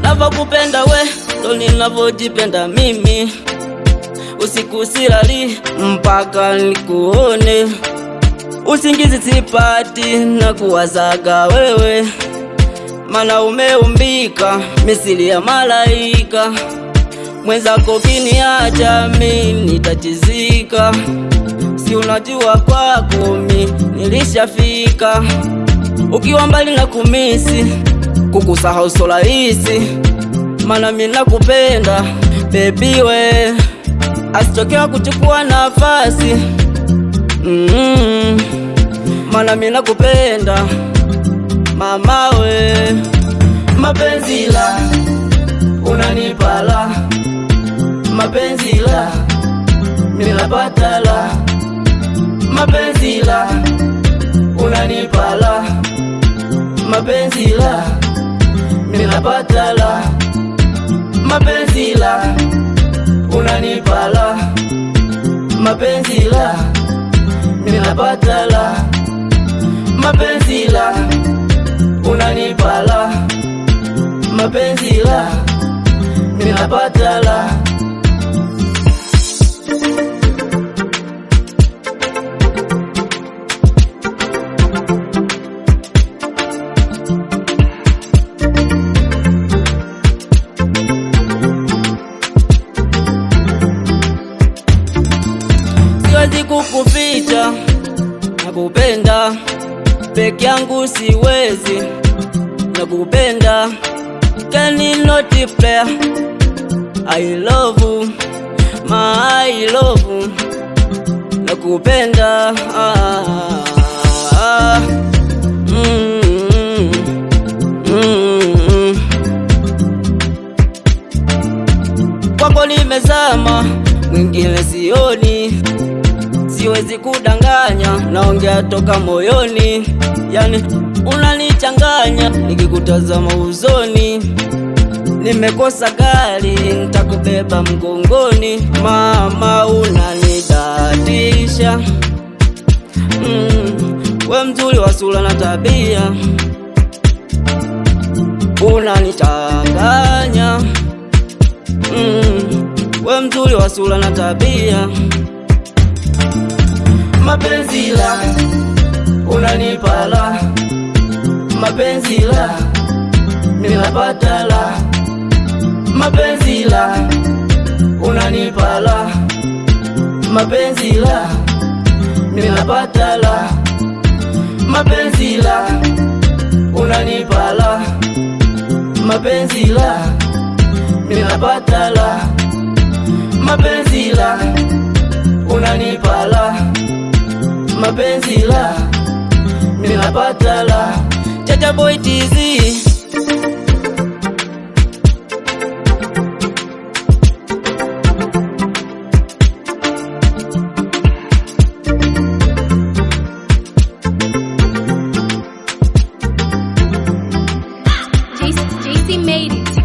Navokupenda we ndo ninavojipenda mimi, usiku silali mpaka nikuone, usingizi sipati na kuwazaga wewe, mana umeumbika misili ya malaika, mwenzako kiniacha mimi nitachizika, si unajua kwako mimi nilishafika, ukiwa mbali na kumisi kukusahau so rahisi, mana mimi nakupenda baby we, asitokea kuchukua nafasi mana mimi nakupenda mama we, mapenzi la unanipala, mapenzi la mimi napata la, mapenzi la unanipala, mapenzi la mimi napata la, mapenzi la unanipala, mapenzi la mimi napata la, mapenzi la unanipala, mapenzi la mimi napata la. Siwezi kukuficha nakupenda, peke yangu siwezi nakupenda, can you not play? I love you, my love, nakupenda kwako nimezama, mwingine sioni, siwezi kudanganya, naongea toka moyoni, yani unanichanganya nikikutazama uzoni, nimekosa gari nitakubeba mgongoni, mama unanidatisha, we mzuri wa sura na tabia, unanichanganya, we mzuri wa sura na tabia, mapenzi la unanipala, mapenzi la mimi napata la, mapenzi la unanipala, mapenzi la mimi napata la, mapenzi la unanipala, mapenzi la mimi napata la, mapenzi la unanipala, mapenzi la mimi napata la. Chacha boy TZ. JC made it.